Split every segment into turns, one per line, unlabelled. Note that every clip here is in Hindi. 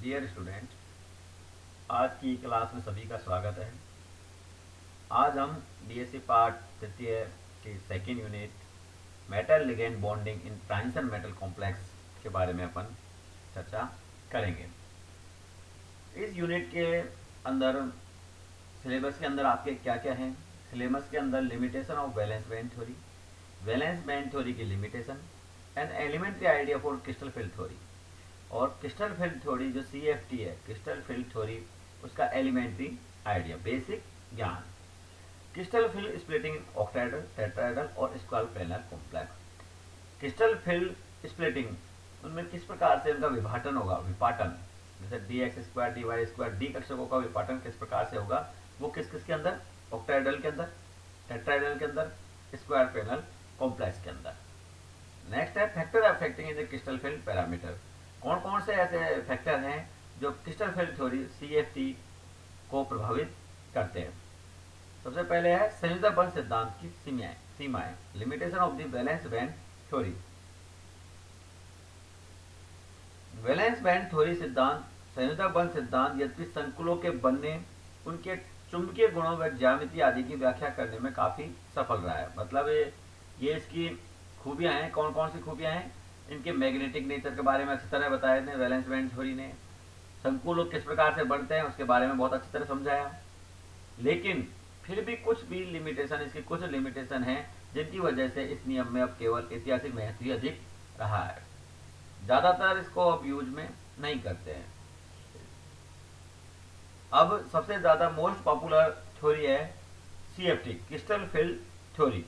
डियर स्टूडेंट, आज की क्लास में सभी का स्वागत है। आज हम डीएससी पार्ट तृतीय के second unit metal ligand bonding in transition metal complex के बारे में अपन चर्चा करेंगे। इस यूनिट के अंदर सिलेबस के अंदर आपके क्या क्या है। सिलेबस के अंदर limitation of valence bond theory, valence bond theory की limitation and elementary idea for crystal field theory, और क्रिस्टल फील्ड थ्योरी जो CFT है, क्रिस्टल फील्ड थ्योरी, उसका एलिमेंट्री आइडिया, बेसिक ज्ञान। Crystal field splitting octahedral, tetrahedral और square planar complex. Crystal field splitting, उनमें किस प्रकार से उनका विभाजन होगा, विपाटन, जैसे dx² dy² डी कक्षकों का विपाटन किस प्रकार से होगा, वो किस किस के अंदर, ऑक्टाइडल के अंदर, टेट्राइडल के अंदर, स्क्वायर प्लेनर कॉम्प्लेक्स के अंदर। नेक्स्ट है factor affecting in the crystal field parameter. कौन कौन से ऐसे फैक्टर हैं जो क्रिस्टल फील्ड थ्योरी CFT को प्रभावित करते हैं। सबसे पहले है संयोजक बंध सिद्धांत की सीमाएं, limitation of the valence bond theory. Valence bond theory सिद्धांत, संयोजक बंध सिद्धांत यद्यपि संकुलों के बनने, उनके चुंबकीय गुणों व ज्यामिति आदि की व्याख्या करने में काफी सफल रहा है। मतलब ये इसकी खूबियां हैं। कौन कौन सी खूबियां हैं, इनके मैग्नेटिक नेचर के बारे में अच्छी तरह बताए थे वैलेंस बैंड थ्योरी ने। संकुल किस प्रकार से बढ़ते हैं उसके बारे में बहुत अच्छी तरह समझाया। लेकिन फिर भी कुछ भी लिमिटेशन, इसकी कुछ लिमिटेशन है जिनकी वजह से इस नियम में अब केवल ऐतिहासिक महत्व ही अधिक रहा है। ज्यादातर इसको अब यूज में नहीं करते हैं। अब सबसे ज्यादा मोस्ट पॉपुलर थ्योरी है CFT, क्रिस्टल फील्ड थ्योरी।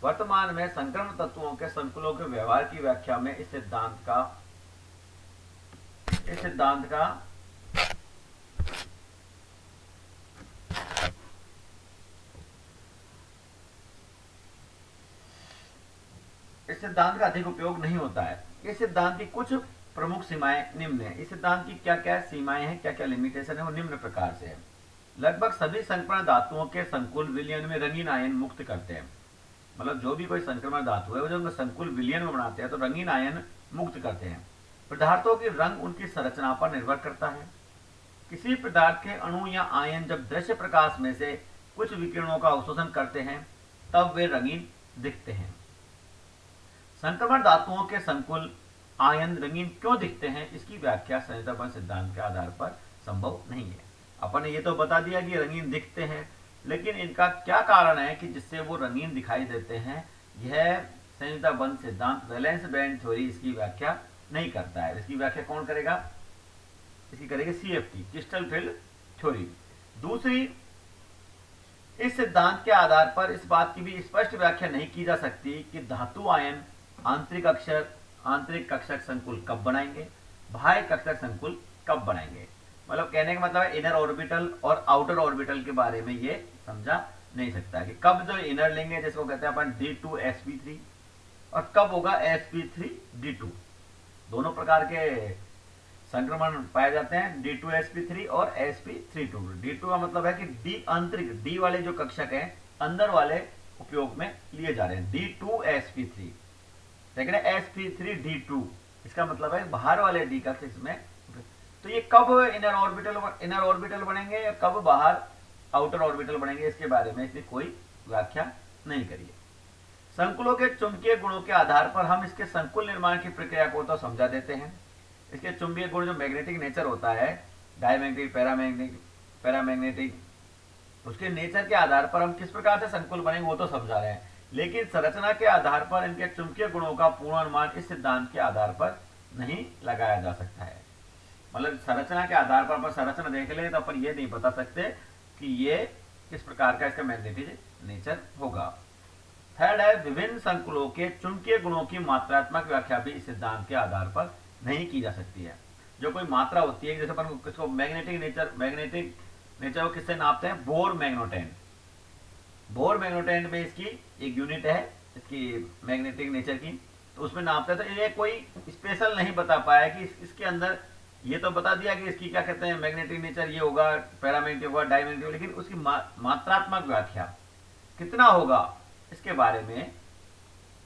वर्तमान में संक्रमण तत्वों के संकुलों के व्यवहार की व्याख्या में इस सिद्धांत का अधिक उपयोग नहीं होता है। इस सिद्धांत की कुछ प्रमुख सीमाएं निम्न है। इस सिद्धांत की क्या क्या सीमाएं हैं, क्या क्या लिमिटेशन है, वो निम्न प्रकार से है। लगभग सभी संक्रमण धातुओं के संकुल विलयन में रंगीन आयन मुक्त करते हैं। मतलब जो भी कोई संक्रमण धातु है वो जब संकुल विलयन में बनाते हैं तो रंगीन आयन मुक्त करते हैं। पदार्थों की रंग उनकी संरचना पर निर्भर करता है। किसी पदार्थ के अणु या आयन जब दृश्य प्रकाश में से कुछ विकिरणों का अवशोषण करते हैं तब वे रंगीन दिखते हैं। संक्रमण धातुओं के संकुल आयन रंगीन क्यों दिखते हैं, इसकी व्याख्या संयोजक बंध सिद्धांत के आधार पर संभव नहीं है। अपन ने ये तो बता दिया कि रंगीन दिखते हैं, लेकिन इनका क्या कारण है कि जिससे वो रंगीन दिखाई देते हैं, यह संयोजक बंध सिद्धांत, वैलेंस बैंड थ्योरी इसकी व्याख्या नहीं करता है। इसकी व्याख्या कौन करेगा, इसकी करेगी CFT, क्रिस्टल फील्ड थ्योरी। दूसरी, इस सिद्धांत के आधार पर इस बात की भी स्पष्ट व्याख्या नहीं की जा सकती कि धातु आयन आंतरिक कक्षक संकुल कब बनाएंगे, बाह्य कक्षक संकुल कब बनाएंगे। मतलब कहने का मतलब है इनर ऑर्बिटल और आउटर ऑर्बिटल के बारे में ये समझा नहीं सकता कि कब जो इनर लेंगे, जिसको कहते हैं अपन D2sp3, और कब होगा sp3d2। दोनों प्रकार के संक्रमण पाए जाते हैं, D2sp3 और sp3d2। D2 का मतलब है कि D आंतरिक, D वाले जो कक्षक हैं अंदर वाले उपयोग में लिए जा रहे हैं, D2sp3। लेकिन sp3d2 इसका मतलब है बाहर वाले D कक्षक में। तो ये कब इनर ऑर्बिटल बनेंगे या कब बाहर आउटर ऑर्बिटल बनेंगे, इसके बारे में इसने कोई व्याख्या नहीं करी है। संकुलों के चुंबकीय गुणों के आधार पर हम इसके संकुल निर्माण की प्रक्रिया को तो समझा देते हैं। इसके चुंबकीय गुण जो मैग्नेटिक नेचर होता है, डायमैग्नेटिक, पैरामैग्नेटिक, उसके नेचर के आधार पर हम किस प्रकार से संकुल बनेंगे वो तो समझा रहे हैं। लेकिन संरचना के आधार पर इनके चुंबकीय गुणों का पूर्ण अनुमान इस सिद्धांत के आधार पर नहीं लगाया जा सकता है। मतलब संरचना के आधार पर संरचना देख ले तो अपन ये नहीं बता सकते कि ये किस प्रकार का इसका मैग्नेटिक नेचर होगा। थर्ड है, विभिन्न संकुलों के चुंबकीय गुणों की मात्रात्मक व्याख्या भी इस सिद्धांत के आधार पर नहीं की जा सकती है। जो कोई मात्रा होती है, जैसे अपन किसको मैग्नेटिक नेचर को किससे नापते हैं, बोर मैग्नेटेन में इसकी एक यूनिट है इसकी मैग्नेटिक नेचर की, तो उसमें नापते हैं। तो ये कोई स्पेशल नहीं बता पाया कि इसके अंदर, ये तो बता दिया कि इसकी क्या कहते हैं मैग्नेटिक नेचर ये होगा, पैरामैग्नेटिक होगा, डायमैग्नेटिक, लेकिन उसकी मात्रात्मक व्याख्या कितना होगा इसके बारे में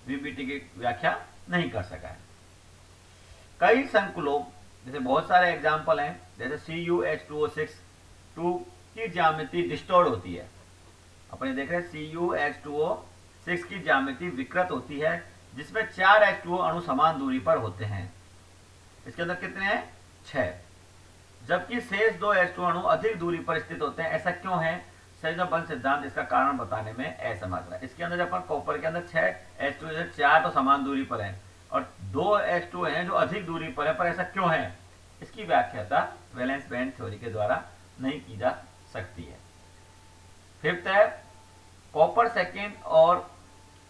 VBT की व्याख्या नहीं कर सका है। कई संकुलों जैसे बहुत सारे एग्जाम्पल हैं, जैसे CuH2O6 2 की ज्यामिति डिस्टोर्ड होती है। अपने देख रहे हैं CuH2O6 की ज्यामिति विकृत होती है, जिसमें 4 H2O अणु समान दूरी पर होते हैं। इसके अंदर कितने हैं? 6। जबकि शेष 2 H2O अणु अधिक दूरी पर स्थित होते हैं। ऐसा क्यों है? संयोजन बंध सिद्धांत इसका कारण बताने में असमर्थ है। इसके अंदर जब अपन कॉपर के अंदर 6 H2O, 4 तो समान दूरी पर है और 2 H2O हैं जो अधिक दूरी पर है, पर ऐसा क्यों है? इसकी व्याख्याता वैलेंस बैंड थ्योरी के द्वारा नहीं की जा सकती है। फिफ्थ है, कॉपर सेकेंड और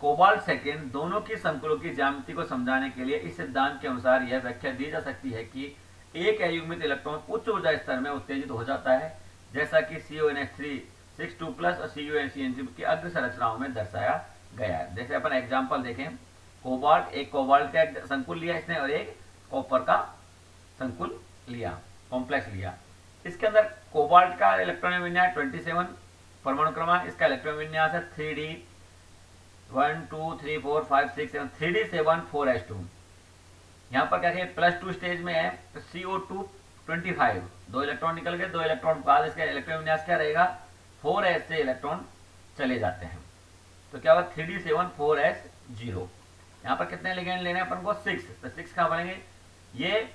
कोबाल्ट सेकेंड दोनों की संकुलों की ज्यामिति को समझाने के लिए इस सिद्धांत के अनुसार यह व्याख्या दी जा सकती है कि एक अयुग्मित इलेक्ट्रॉन उच्च ऊर्जा स्तर में उत्तेजित हो जाता है, जैसा कि CuNH3 6 2+ और CuNCN3 की अग्र संरचनाओं में दर्शाया गया है। जैसे अपन एग्जाम्पल देखें, कोबाल्ट, एक कोबाल्ट का संकुल लिया इसने और एक कॉपर का संकुल लिया, कॉम्प्लेक्स लिया। इसके अंदर कोबाल्ट का इलेक्ट्रॉनिक विन्यास 27 परमाणु क्रमांक, इसका इलेक्ट्रॉन विन्यास है 3D 1 2 3 4 5 6 7 3D 7 4s2। यहाँ पर क्या है, +2 स्टेज में है, तो CO2 25, 2 इलेक्ट्रॉन निकल गए, 2 इलेक्ट्रॉन बाद इसका इलेक्ट्रॉन विन्यास क्या रहेगा, 4s से इलेक्ट्रॉन चले जाते हैं, तो क्या होगा 3D 7 4s0। यहाँ पर कितने लिगेंड लेने हैं अपन को? 6, तो 6 कहाँ बनेंगे? ये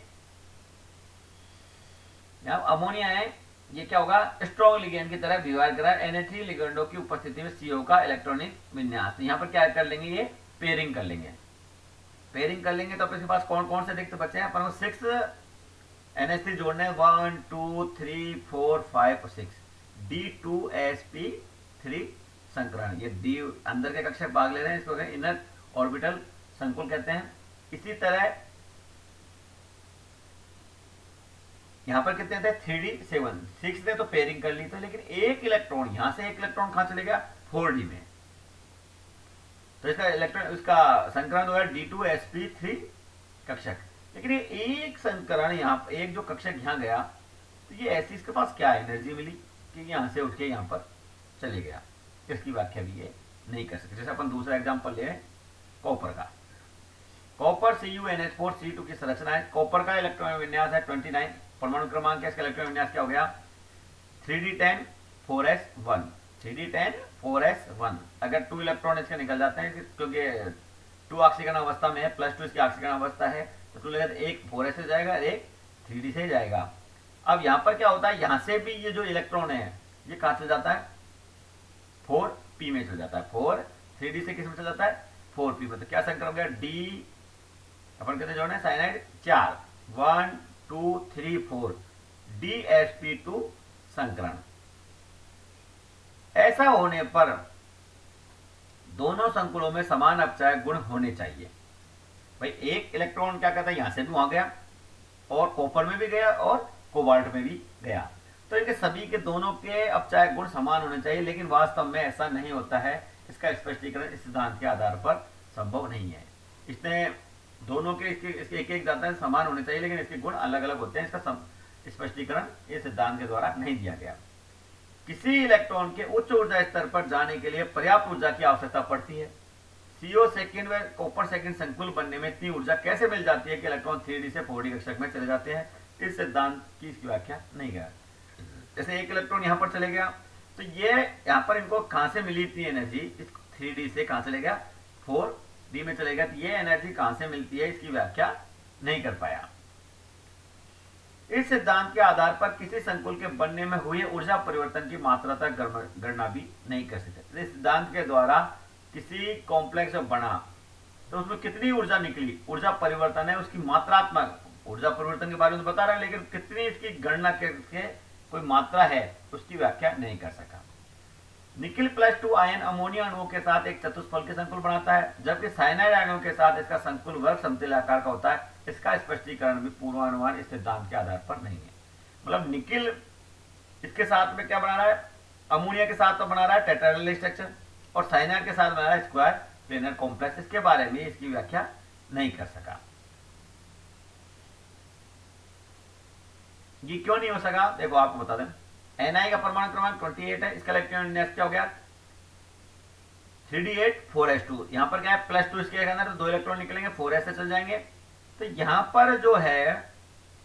यहाँ अमोनिया है, ये क्या होगा, स्ट्रॉन्ग लिगेंड की तरह व्यवहार कर रहा है। Na3 लिगेंडों की उपस्थिति में CO का इलेक्ट्रॉनिक विन्यास। यहाँ पर क्या कर लेंगे, ये पेयरिंग कर लेंगे। पेयरिंग कर लेंगे तो अपने पास कौन कौन से रिक्त बचे हैं? अपन को 6 NH3 जोड़ने, 1 2 3 4 5 6 D2sp3 संकरण। ये D अंदर के कक्षक भाग ले रहे हैं, इसको इनर ऑर्बिटल संकुल कहते हैं। इसी तरह यहाँ पर कितने थे? 3D 7, 6 ने तो पेयरिंग कर ली थी, लेकिन एक इलेक्ट्रॉन यहां से एक इलेक्ट्रॉन कहां चले गया? 4D में, तो इसका इलेक्ट्रॉन, इसका संकरण हुआ D2sp3 कक्षक। लेकिन ये एक संकरण यहाँ, एक जो कक्षक यहाँ गया, तो ये ऐसी इसके पास क्या एनर्जी मिली कि यहां से उठ के यहाँ पर चले गया? इसकी व्याख्या भी ये नहीं कर सकते। जैसे अपन दूसरा एग्जाम्पल ले कॉपर का, कॉपर CuNH4 की संरचना है। कॉपर का इलेक्ट्रॉन विन्यास है 29 परमाणु क्रमांक है, इसका इलेक्ट्रॉन विन्यास क्या हो गया? 3D10 4s1, 3D10 4s1। अगर 2 इलेक्ट्रॉन इसके निकल जाते हैं, क्योंकि 2 ऑक्सीकरण अवस्था में है, +2 इसकी ऑक्सीकरण अवस्था है, तो 2 लगा, एक 4s से जाएगा, एक 3D से जाएगा। अब यहाँ पर क्या होता है, यहाँ से भी ये जो इलेक्ट्रॉन है ये कहाँ चल जाता है? 4p में चल जाता है। 4 3D से किस में चल जाता है? 4p में। तो क्या संकरण हो गया? D अपन कहते जोड़ना है साइनाइड 4, 1 2 3 4 DsP2 संकरण। ऐसा होने पर दोनों संकुलों में समान अपचय गुण होने चाहिए। भाई एक इलेक्ट्रॉन क्या कहता है, यहां से भी वहां गया और कॉपर में भी गया और कोबाल्ट में भी गया, तो इनके सभी के दोनों के अपचय गुण समान होने चाहिए, लेकिन वास्तव में ऐसा नहीं होता है। इसका स्पष्टीकरण इस सिद्धांत के आधार पर संभव नहीं है। इसने दोनों के इसके एक एक जाता है समान होने चाहिए, लेकिन इसके गुण अलग अलग होते हैं। इसका स्पष्टीकरण इस सिद्धांत के द्वारा नहीं दिया गया। किसी इलेक्ट्रॉन के उच्च ऊर्जा स्तर पर जाने के लिए पर्याप्त ऊर्जा की आवश्यकता पड़ती है। CO सेकेंड व कॉपर सेकेंड संकुल बनने में इतनी ऊर्जा कैसे मिल जाती है कि इलेक्ट्रॉन 3D से 4D कक्षक में चले जाते हैं? इस सिद्धांत की इसकी व्याख्या नहीं गया। जैसे एक इलेक्ट्रॉन यहाँ पर चले गया, तो ये यहाँ पर इनको कहां से मिली इतनी एनर्जी? इस 3D से कहां चले गया? 4D में चले गया। तो ये एनर्जी कहां से मिलती है, इसकी व्याख्या नहीं कर पाया। इस सिद्धांत के आधार पर किसी संकुल के बनने में हुए ऊर्जा परिवर्तन की मात्रा तक गणना भी नहीं कर सकते। इस सिद्धांत के द्वारा किसी कॉम्प्लेक्स जब बना तो उसमें कितनी ऊर्जा निकली, ऊर्जा परिवर्तन है, उसकी मात्रात्मक ऊर्जा परिवर्तन के बारे में बता रहे हैं, लेकिन कितनी इसकी गणना करके कोई मात्रा है उसकी व्याख्या नहीं कर सका। निकिल +2 आयन अमोनिया अणुओं के साथ एक चतुष्फल के संकुल बनाता है, जबकि साइनाइड आयनों के साथ इसका संकुल वर्ग समतुल्य आकार का होता है। इसका स्पष्टीकरण भी पूर्वानुमान इस सिद्धांत के आधार पर नहीं है। मतलब निकिल इसके साथ में क्या बना रहा है, अमोनिया के साथ तो बना रहा है टेट्राहेड्रल स्ट्रक्चर, और साइनाइड के साथ बना रहा है स्क्वायर प्लेनर कॉम्प्लेक्स। इसके बारे में इसकी व्याख्या नहीं कर सका। ये क्यों नहीं हो सका, देखो आपको बता दें। Na का परमाणु क्रमांक 28 है, इसका इलेक्ट्रॉन विन्यास क्या हो गया? 3D8 4s2। यहां पर क्या है, +2 इसके अंदर, तो 2 इलेक्ट्रॉन निकलेंगे, 4s से चल जाएंगे। तो यहां पर जो है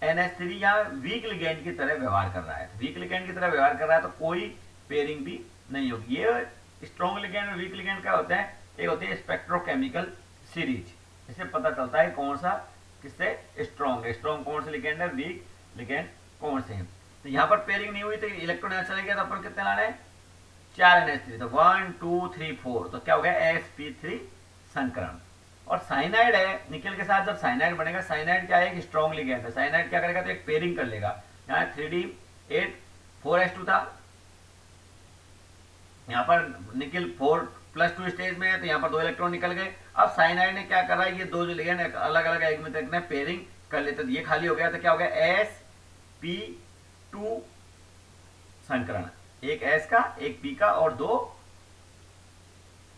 NH3 यहाँ वीक लिगेंड की तरह व्यवहार कर रहा है। वीक लिगेंड की तरह व्यवहार कर रहा है तो कोई पेयरिंग भी नहीं होगी। ये स्ट्रॉन्ग लिगेंड और वीक लिगेंड क्या होते हैं? एक होती है स्पेक्ट्रोकेमिकल सीरीज, इससे पता चलता है कौन सा किससे स्ट्रॉन्ग है, स्ट्रॉन्ग कौन से लिगेंड है, वीक लिगेंड कौन से हैं। तो यहाँ पर पेयरिंग नहीं हुई तो इलेक्ट्रॉन चले गया, तो अपन कितने लाने हैं? 4 NH3, तो 1 2 3 4, तो क्या हो गया? sp3 संकरण। और साइनाइड है निकल के साथ, जब साइनाइड बनेगा, साइनाइड क्या है? एक स्ट्रॉन्ग लिगेंड है। साइनाइड क्या करेगा? तो एक पेयरिंग कर लेगा। यहाँ 3D8 4s2 था, यहाँ पर निकल 4+2 स्टेज में है, तो यहाँ पर 2 इलेक्ट्रॉन निकल गए। अब साइनाइड ने क्या करा? ये दो जो लिगेंड अलग अलग एक में देखने पेयरिंग कर लेते, तो ये खाली हो गया, तो क्या हो गया? sp2 संकरण। एक s का, एक p का और दो,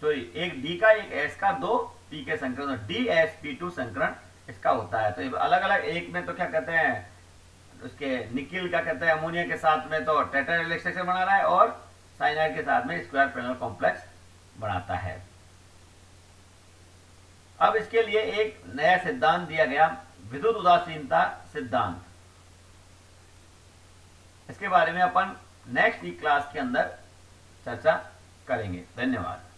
तो एक d का, एक s का, दो p के संकरण, dsp2 संकरण इसका होता है। तो अलग अलग एक में तो क्या कहते हैं उसके निकिल का कहते हैं अमोनिया के साथ में तो टेट्राहेड्रल स्ट्रक्चर बना रहा है, और साइनाइड के साथ में स्क्वायर पिरामिडल कॉम्प्लेक्स बनाता है। अब इसके लिए एक नया सिद्धांत दिया गया, विद्युत उदासीनता सिद्धांत। इसके बारे में अपन नेक्स्ट क्लास के अंदर चर्चा करेंगे। धन्यवाद।